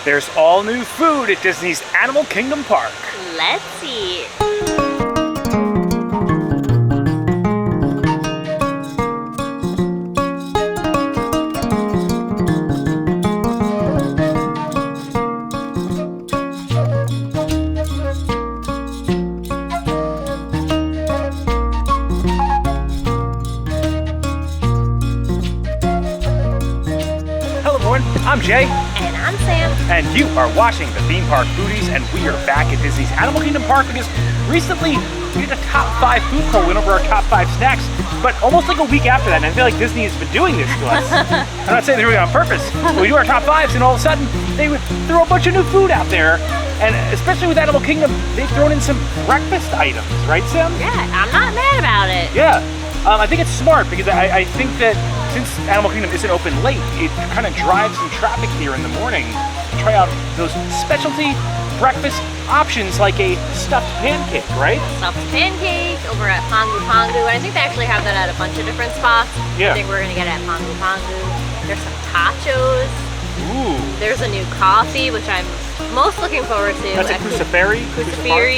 There's all new food at Disney's Animal Kingdom Park. Let's see. I'm Jay. And I'm Sam. And you are watching the Theme Park Foodies, and we are back at Disney's Animal Kingdom Park because recently we did a top 5 food crawl. We went over our top 5 snacks, but almost like a week after that, and I feel like Disney has been doing this to us. I'm not saying they're doing it on purpose, but we do our top 5s, and all of a sudden they would throw a bunch of new food out there. And especially with Animal Kingdom, they've thrown in some breakfast items, right, Sam? Yeah, I'm not mad about it. Yeah. I think it's smart because I think that since Animal Kingdom isn't open late, it kind of drives some traffic here in the morning to try out those specialty breakfast options like a stuffed pancake, right? Stuffed pancake over at Pongu Pongu, and I think they actually have that at a bunch of different spots. Yeah. I think we're gonna get it at Pongu Pongu. There's some Totchos. Ooh. There's a new coffee, which I'm most looking forward to. That's a Kusafiri? Kusafiri.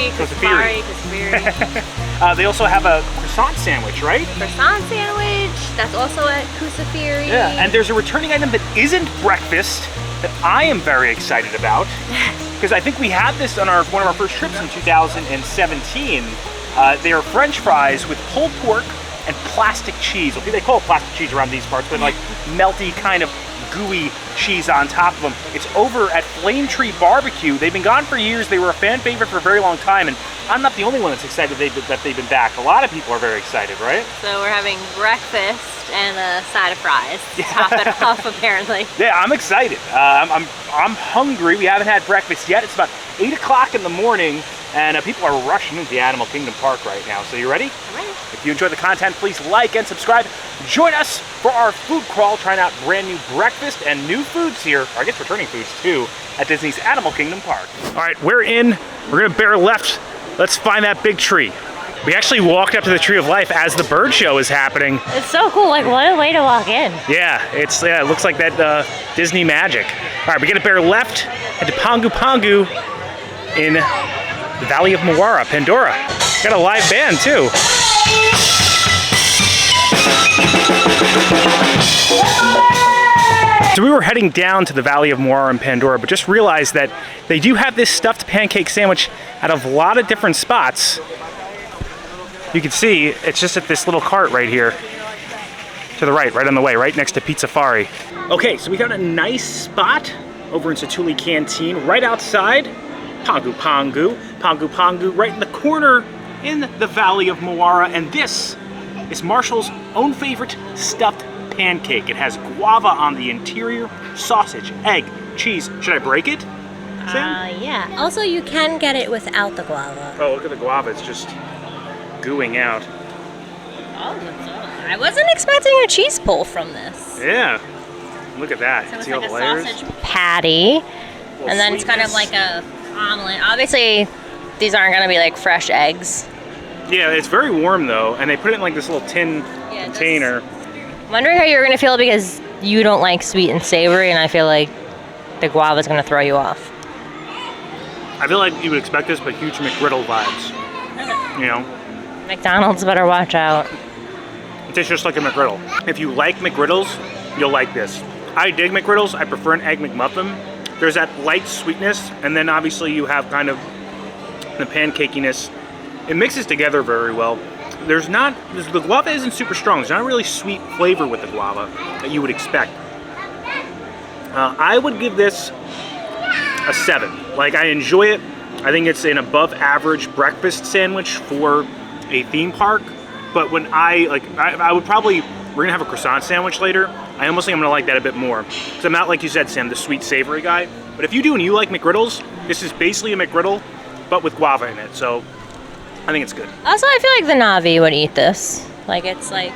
They also have a croissant sandwich, right? Croissant sandwich. That's also at Kusafiri. Yeah, and there's a returning item that isn't breakfast that I am very excited about because I think we had this on one of our first trips in 2017. They are French fries with pulled pork and plastic cheese. Okay, they call it plastic cheese around these parts, but like melty kind of gooey cheese on top of them. It's over at Flame Tree Barbeque. They've been gone for years. They were a fan favorite for a very long time, and I'm not the only one that's excited that they've been back. A lot of people are very excited, right? So we're having breakfast and a side of fries to top it off, apparently. Yeah, I'm excited. I'm hungry. We haven't had breakfast yet. It's about 8 o'clock in the morning, and people are rushing into the Animal Kingdom Park right now. So you ready? I'm ready. If you enjoy the content, please like and subscribe. Join us for our food crawl, trying out brand new breakfast and new foods here, or I guess returning foods too, at Disney's Animal Kingdom Park. All right, we're in. We're gonna bear left. Let's find that big tree. We actually walked up to the Tree of Life as the bird show is happening. It's so cool. Like, what a way to walk in. Yeah, it looks like that Disney magic. All right, we're gonna bear left, head to Pongu Pongu in the Valley of Moara, Pandora. Got a live band too. So we were heading down to the Valley of Moara in Pandora, but just realized that they do have this stuffed pancake sandwich at a lot of different spots. You can see it's just at this little cart right here. To the right on the way, right next to Pizzafari. Okay, so we got a nice spot over in Satuli Canteen, right outside Pongu Pongu, right in the corner in the Valley of Moara, and this is Marshall's own favorite stuffed pancake. It has guava on the interior, sausage, egg, cheese. Should I break it, Sam? Yeah. Also, you can get it without the guava. Oh, look at the guava. It's just gooing out. Oh, I wasn't expecting a cheese pull from this. Yeah. Look at that. So it's see like all a the layers? sausage patty, and then it's kind of like a omelet. Obviously, these aren't going to be like fresh eggs. Yeah, it's very warm though, and they put it in like this little tin container. I'm wondering how you're going to feel because you don't like sweet and savory, and I feel like the guava is going to throw you off. I feel like you would expect this, but huge McGriddle vibes. You know? McDonald's better watch out. It tastes just like a McGriddle. If you like McGriddles, you'll like this. I dig McGriddles. I prefer an Egg McMuffin. There's that light sweetness, and then obviously you have kind of the pancakiness. It mixes together very well. The guava isn't super strong. There's not a really sweet flavor with the guava that you would expect. I would give this a 7. Like, I enjoy it. I think it's an above average breakfast sandwich for a theme park. But when I would probably, we're gonna have a croissant sandwich later. I almost think I'm gonna like that a bit more. So I'm not, like you said, Sam, the sweet savory guy. But if you do and you like McGriddles, this is basically a McGriddle, but with guava in it. So I think it's good. Also, I feel like the Navi would eat this. Like, it's like...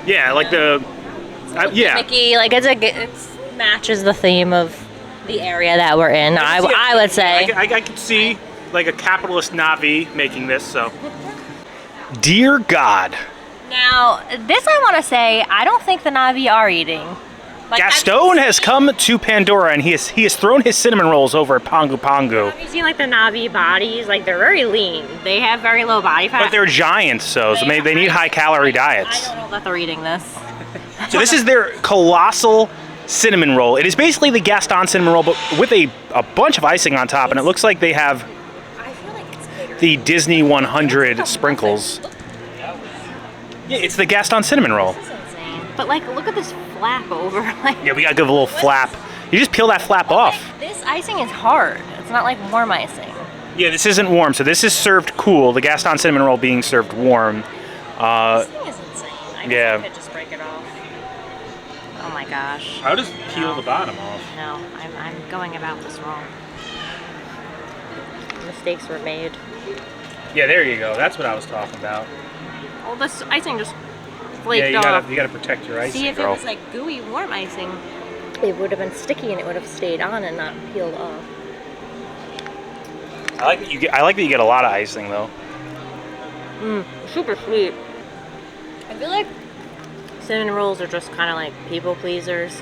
Yeah, like the... yeah. Gimmicky, like, it matches the theme of the area that we're in, I would say. I could see, like, a capitalist Navi making this, so... Dear God. Now, this I want to say, I don't think the Navi are eating Like, Gaston has come to Pandora, and he has thrown his cinnamon rolls over at Pongu Pongu. Have you seen like the Navi bodies? Like they're very lean. They have very low body fat. But they're giants, so they need high-calorie diets. I don't know that they're eating this. So this is their colossal cinnamon roll. It is basically the Gaston cinnamon roll, but with a bunch of icing on top, and it looks like they have I feel like it's bigger. the Disney 100 sprinkles. Yeah, it's the Gaston cinnamon roll. This is insane. But like, look at this flap over. Like, Yeah, we gotta give a little flap. You just peel that flap off. this icing is hard. It's not like warm icing. Yeah, this isn't warm, so this is served cool. The Gaston cinnamon roll being served warm. This thing is insane. I guess yeah. I could just break it off. Oh my gosh. I would just peel the bottom off. No, I'm going about this wrong. Mistakes were made. Yeah, there you go. That's what I was talking about. Well, this icing just flaked Yeah, off. you gotta protect your icing, See, if girl. it was like gooey warm icing, it would have been sticky and it would have stayed on and not peeled off. I like that you get a lot of icing though. Super sweet. I feel like cinnamon rolls are just kind of like people pleasers.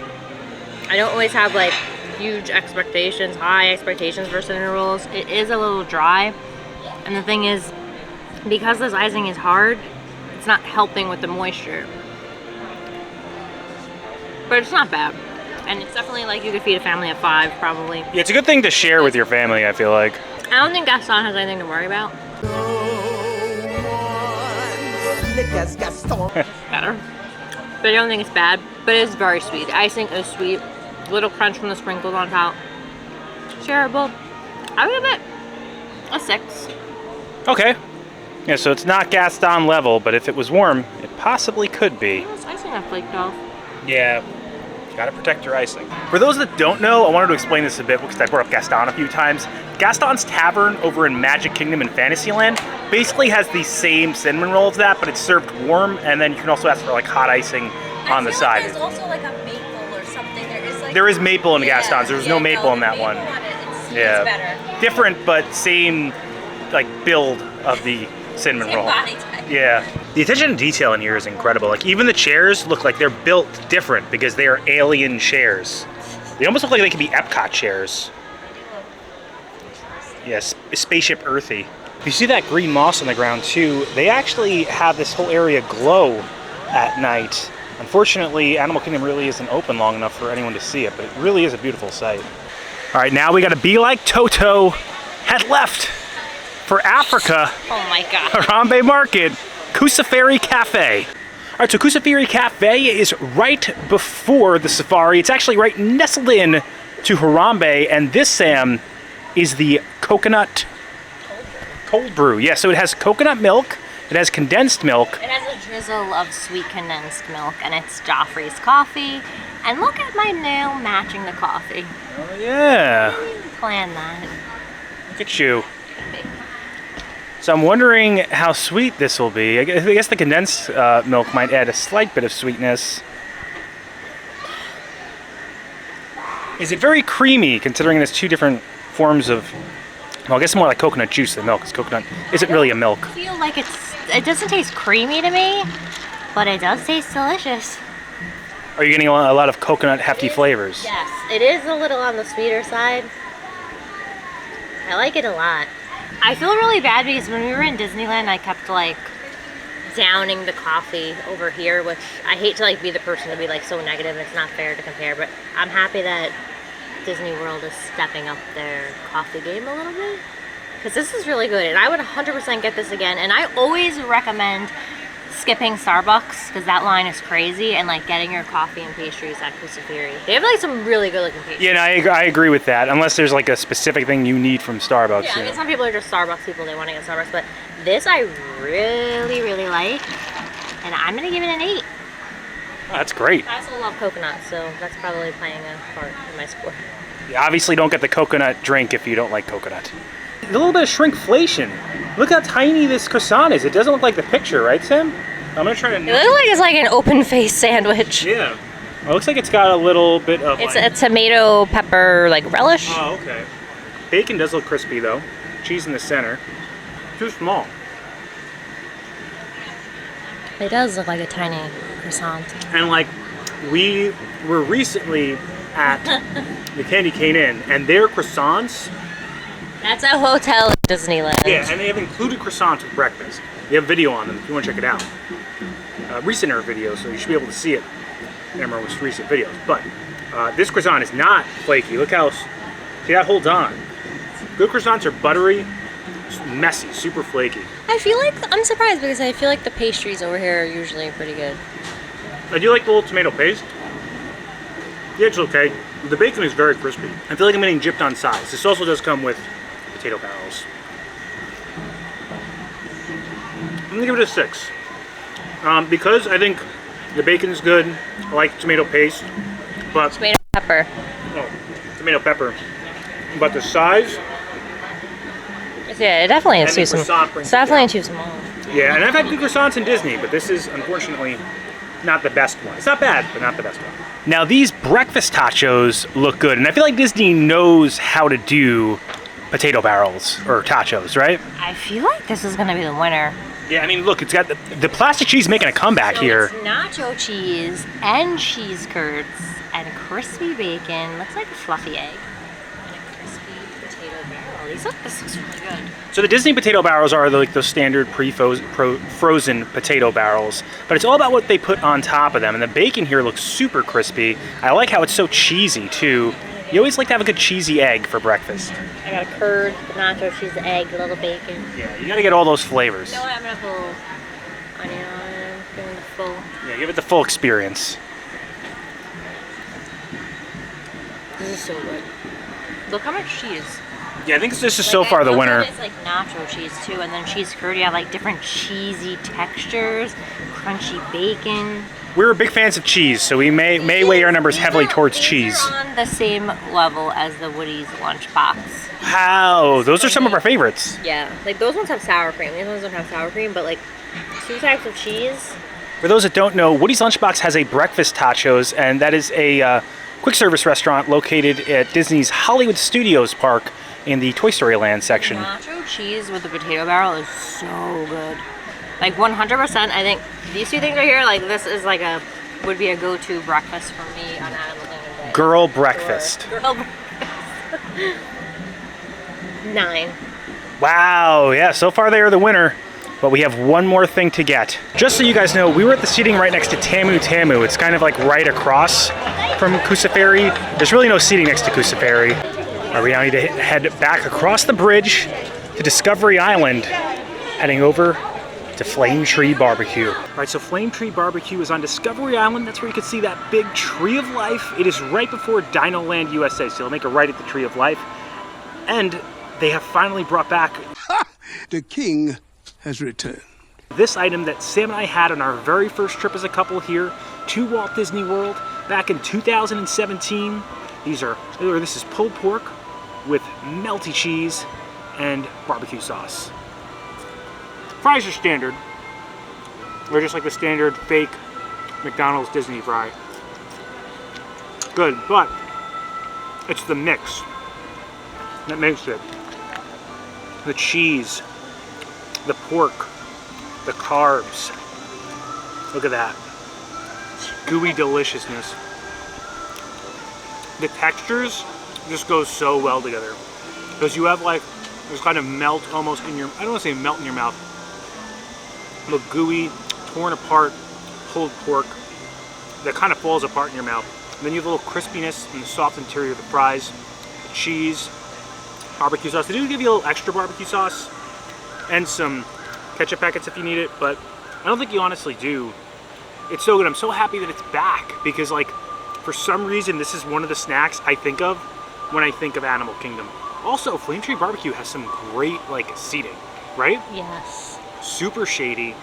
I don't always have like huge expectations, high expectations for cinnamon rolls. It is a little dry, and the thing is, because this icing is hard, it's not helping with the moisture. But it's not bad. And it's definitely like you could feed a family of 5 probably. Yeah, it's a good thing to share with your family, I feel like. I don't think Gaston has anything to worry about. Better. But I don't think it's bad. But it is very sweet. The icing is sweet. Little crunch from the sprinkles on top. Shareable. I would give it a 6. Okay. Yeah, so it's not Gaston level, but if it was warm, it possibly could be. This icing got flaked off. Yeah. Gotta protect your icing. For those that don't know, I wanted to explain this a bit because I brought up Gaston a few times. Gaston's Tavern over in Magic Kingdom in Fantasyland basically has the same cinnamon roll as that, but it's served warm, and then you can also ask for like hot icing on the side. There's also like a maple or something. There is maple in Gaston's. There's no maple in that one. It's Yeah. better. Different, but same like build of the cinnamon roll. Body type. Yeah. The attention to detail in here is incredible. Like even the chairs look like they're built different because they are alien chairs. They almost look like they could be Epcot chairs. Yes, spaceship earthy. If you see that green moss on the ground too, they actually have this whole area glow at night. Unfortunately, Animal Kingdom really isn't open long enough for anyone to see it, but it really is a beautiful sight. All right, now we gotta be like Toto had left for Africa. Oh my god. Harambe Market, Kusafiri Cafe. All right, so Kusafiri Cafe is right before the safari. It's actually right nestled in to Harambe, and this, Sam, is the Coconut Cold Brew. Yeah, so it has coconut milk, it has condensed milk. It has a drizzle of sweet condensed milk, and it's Joffrey's coffee. And look at my nail matching the coffee. Oh, yeah. I didn't plan that. Look at you. So I'm wondering how sweet this will be. I guess the condensed milk might add a slight bit of sweetness. Is it very creamy, considering there's two different forms of, well, I guess more like coconut juice than milk, because coconut isn't really a milk. I feel like it doesn't taste creamy to me, but it does taste delicious. Are you getting a lot of coconut hefty flavors? Yes, it is a little on the sweeter side. I like it a lot. I feel really bad because when we were in Disneyland, I kept like downing the coffee over here, which I hate to like be the person to be like so negative. It's not fair to compare, but I'm happy that Disney World is stepping up their coffee game a little bit, because this is really good, and I would 100% get this again. And I always recommend skipping Starbucks because that line is crazy, and like getting your coffee and pastries at Kusafiri. They have like some really good looking pastries. Yeah, no, I agree with that, unless there's like a specific thing you need from Starbucks. Yeah, I you mean, know. some people are just Starbucks people, they want to get Starbucks, but this I really, really like, and I'm going to give it an 8. Oh, that's great. I also love coconut, so that's probably playing a part in my score. You obviously don't get the coconut drink if you don't like coconut. A little bit of shrinkflation. Look how tiny this croissant is. It doesn't look like the picture, right, Sam? I'm going to try to... It looks like it's like an open-faced sandwich. Yeah. Well, it looks like it's got a little bit of It's like... a tomato pepper like relish. Oh, okay. Bacon does look crispy, though. Cheese in the center. Too small. It does look like a tiny croissant. And like we were recently at the Candy Cane Inn, and their croissants. That's a hotel at Disneyland. Yeah, and they have included croissants with breakfast. They have video on them if you want to check it out. Recenter video, so you should be able to see it in our most recent videos. But this croissant is not flaky. Look how, see, that holds on. Good croissants are buttery, messy, super flaky. I feel like, I'm surprised because I feel like the pastries over here are usually pretty good. I do like the little tomato paste. Yeah, it's okay. The bacon is very crispy. I feel like I'm getting gypped on size. This also does come with potato barrels. I'm gonna give it a 6. Because I think the bacon's good. I like tomato paste, but Tomato pepper. Tomato pepper. But the size, Yeah, it definitely is and the too small. croissant brings It's it definitely down. too small. Yeah, and I've had good croissants in Disney, but this is unfortunately not the best one. It's not bad, but not the best one. Now these breakfast tachos look good, and I feel like Disney knows how to do potato barrels or tachos, right? I feel like this is gonna be the winner. Yeah, I mean, look, it's got the plastic cheese making a comeback So here. it's nacho cheese and cheese curds and crispy bacon. Looks like a fluffy egg and a crispy potato barrel. This looks really good. So the Disney potato barrels are like those standard frozen potato barrels, but it's all about what they put on top of them. And the bacon here looks super crispy. I like how it's so cheesy too. You always like to have a good cheesy egg for breakfast. I got a curd, nacho cheese, egg, a little bacon. Yeah, you gotta get all those flavors. You know what? I'm gonna pull onion on it. Give it the full. Yeah, give it the full experience. This is so good. Look how much cheese. Yeah, I think this is so far the winner. It's like nacho cheese too, and then cheese curd. You have like different cheesy textures, crunchy bacon. We're big fans of cheese, so we may weigh our numbers heavily towards cheese. These are on the same level as the Woody's lunchbox. Wow, those are some of our favorites. Yeah, like those ones have sour cream. These ones don't have sour cream, but like 2 types of cheese. For those that don't know, Woody's Lunchbox has a breakfast tachos, and that is a quick service restaurant located at Disney's Hollywood Studios Park in the Toy Story Land section. Nacho cheese with the potato barrel is so good. Like 100%. I think these 2 things right here, like this is like would be a go-to breakfast for me on Animal Kingdom Day. Girl breakfast. Girl breakfast. 9. Wow, yeah, so far they are the winner. But we have one more thing to get. Just so you guys know, we were at the seating right next to Tamu Tamu. It's kind of like right across from Kusafiri. There's really no seating next to Kusafiri. All right, we now need to head back across the bridge to Discovery Island, heading over to Flame Tree Barbeque. All right, so Flame Tree Barbeque is on Discovery Island. That's where you can see that big Tree of Life. It is right before Dino Land USA, so you'll make a right at the Tree of Life. And they have finally brought back The king has returned. this item that Sam and I had on our very first trip as a couple here to Walt Disney World back in 2017. This is pulled pork with melty cheese and barbecue sauce. Fries are standard. They're just like the standard fake McDonald's Disney fry. Good, but it's the mix that makes it. The cheese, the pork, the carbs. Look at that. Gooey deliciousness. The textures just go so well together. Because you have like this kind of melt almost in your, I don't want to say melt in your mouth, but gooey, torn apart, pulled pork that kind of falls apart in your mouth. And then you have a little crispiness in the soft interior of the fries, the cheese, barbecue sauce. They do give you a little extra barbecue sauce and some ketchup packets if you need it, but I don't think you honestly do. It's so good. I'm so happy that it's back because, like, for some reason, this is one of the snacks I think of when I think of Animal Kingdom. Also, Flame Tree Barbeque has some great, like, seating, right? Yes. Super shady,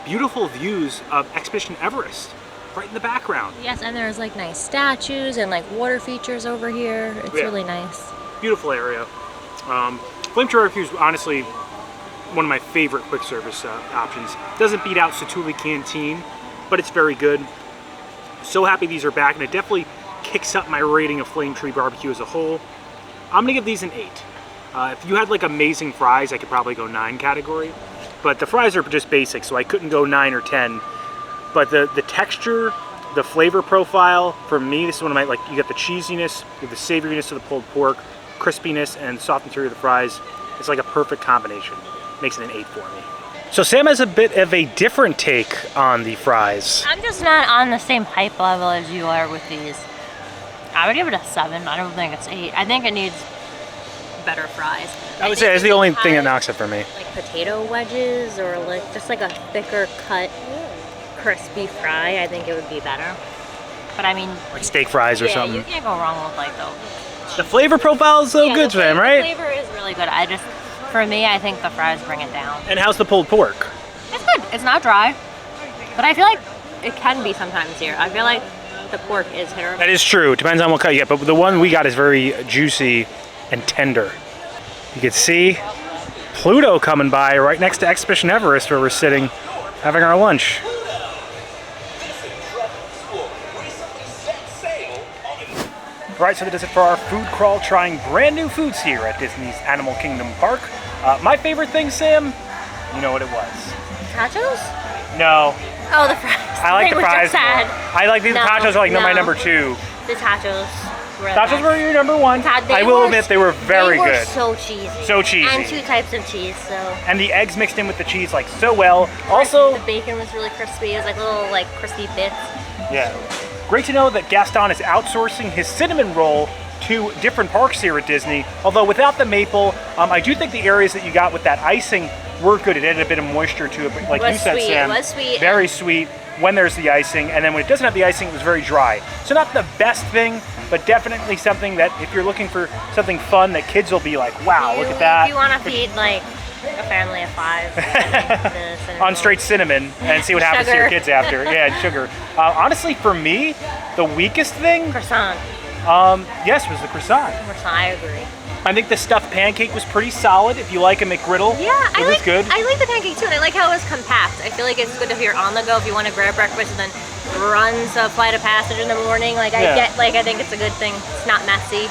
beautiful views of Expedition Everest right in the background. Yes, and there's like nice statues and like water features over here. It's Yeah. really nice. Beautiful area. Flame Tree Barbeque is honestly one of my favorite quick service options. Doesn't beat out Satuli Canteen, but it's very good. So happy these are back, and it definitely kicks up my rating of Flame Tree Barbeque as a whole. I'm gonna give these an 8. If you had like amazing fries, I could probably go 9 category, but the fries are just basic, so I couldn't go 9 or 10. But the texture, The flavor profile for me, this is one of my, like, you got the cheesiness, you have the savoriness of the pulled pork, crispiness, and soft interior of the fries. It's like a perfect combination. Makes it an 8 for me. So Sam has a bit of a different take on the fries. I'm just not on the same hype level as you are with these. I would give it a 7. I don't think it's 8. I think it needs better fries. I would say it's the only thing that knocks it for me. Like potato wedges or like just like a thicker cut crispy fry, I think it would be better. But I mean, Like steak fries or something. You can't go wrong with like those. The flavor profile is so good, Sam, right? The flavor is really good. For me, I think the fries bring it down. And how's the pulled pork? It's good. It's not dry, but I feel like it can be sometimes here. I feel like the pork is hit or miss. That is true. It depends on what cut you get, but the one we got is very juicy and tender. You can see Pluto coming by right next to Expedition Everest where we're sitting having our lunch. All right, so that does it for our food crawl, trying brand new foods here at Disney's Animal Kingdom Park. My favorite thing, Sam, you know what it was? Totchos? No. Oh, the fries. I like the fries more. Sad. I like these totchos are like my number 2. The totchos. Totchos were your number 1. I will admit they were very good. They were so cheesy. So cheesy. And 2 types of cheese, so. And the eggs mixed in with the cheese like so well. Also, the bacon was really crispy. It was like little like crispy bits. Yeah. Great to know that Gaston is outsourcing his cinnamon roll to different parks here at Disney. Although without the maple, I do think the areas that you got with that icing were good. It added a bit of moisture to it, but like you said, Sam, it was sweet. Very sweet when there's the icing, and then when it doesn't have the icing, it was very dry. So not the best thing, but definitely something that if you're looking for something fun that kids will be like, wow, look at that. If you want to feed like a family of 5 on straight cinnamon and see what happens to your kids after. Yeah, and sugar. Honestly, for me, the weakest thing, croissant. Yes, was the croissant. I agree. I think the stuffed pancake was pretty solid. If you like a McGriddle, yeah, it was good. I like the pancake too, and I like how it was compact. I feel like it's good if you're on the go, if you want to grab breakfast and then run to Flight of Passage in the morning. Like I think it's a good thing. It's not messy.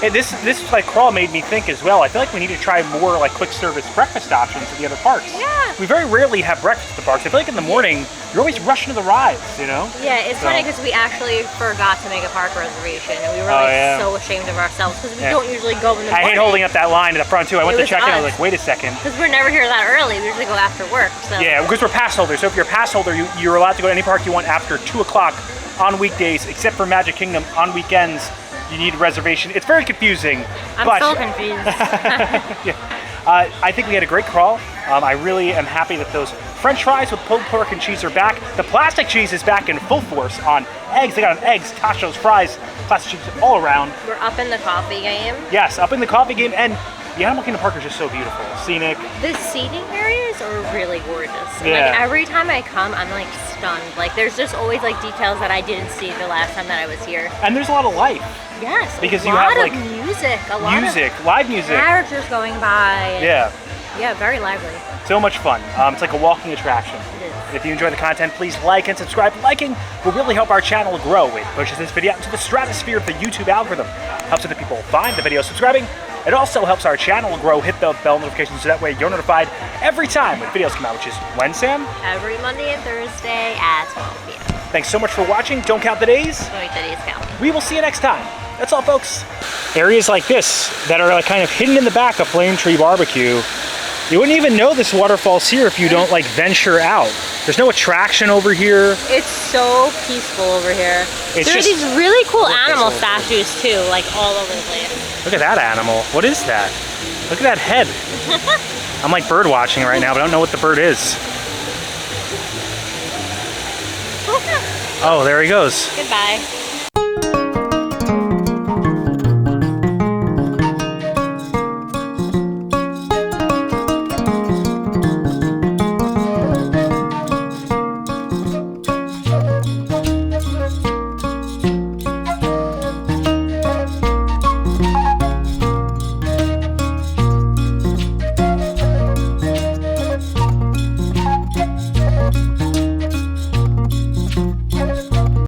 And this like crawl made me think as well. I feel like we need to try more like quick service breakfast options at the other parks. Yeah. We very rarely have breakfast at the parks. I feel like in the morning you're always rushing to the rides, you know? Yeah, it's funny because we actually forgot to make a park reservation, and we were so ashamed of ourselves because we don't usually go in the morning. I hate holding up that line at the front too. I went to check in. I was like, wait a second. Because we're never here that early. We usually go after work. So. Yeah, because we're pass holders. So if you're a pass holder, you're allowed to go to any park you want after 2 o'clock on weekdays, except for Magic Kingdom on weekends. You need a reservation. It's very confusing. I'm so confused. I think we had a great crawl. I really am happy that those French fries with pulled pork and cheese are back. The plastic cheese is back in full force on eggs. They got on eggs, Totchos, fries, plastic cheese all around. We're up in the coffee game. Yes, up in the coffee game, and the Animal Kingdom Park is just so beautiful, scenic. The seating areas are really gorgeous. Yeah. Like every time I come, I'm like stunned. Like there's just always like details that I didn't see the last time that I was here. And there's a lot of life. Yes, because you have of like music, a lot of live music, characters going by. Yeah, very lively. So much fun. It's like a walking attraction. It is. If you enjoy the content, please like and subscribe. Liking will really help our channel grow. It pushes this video out into the stratosphere of the YouTube algorithm. Helps other people find the video. Subscribing, it also helps our channel grow. Hit the bell notification so that way you're notified every time when videos come out, which is when, Sam? Every Monday and Thursday at 12 p.m. Thanks so much for watching. Don't count the days. Don't eat the days count. We will see you next time. That's all, folks. Areas like this that are like kind of hidden in the back of Flame Tree Barbeque. You wouldn't even know this waterfall's here if you don't like venture out. There's no attraction over here. It's so peaceful over here. There are these really cool animal statues too, like all over the place. Look at that animal. What is that? Look at that head. I'm like bird watching right now, but I don't know what the bird is. Oh, there he goes. Goodbye.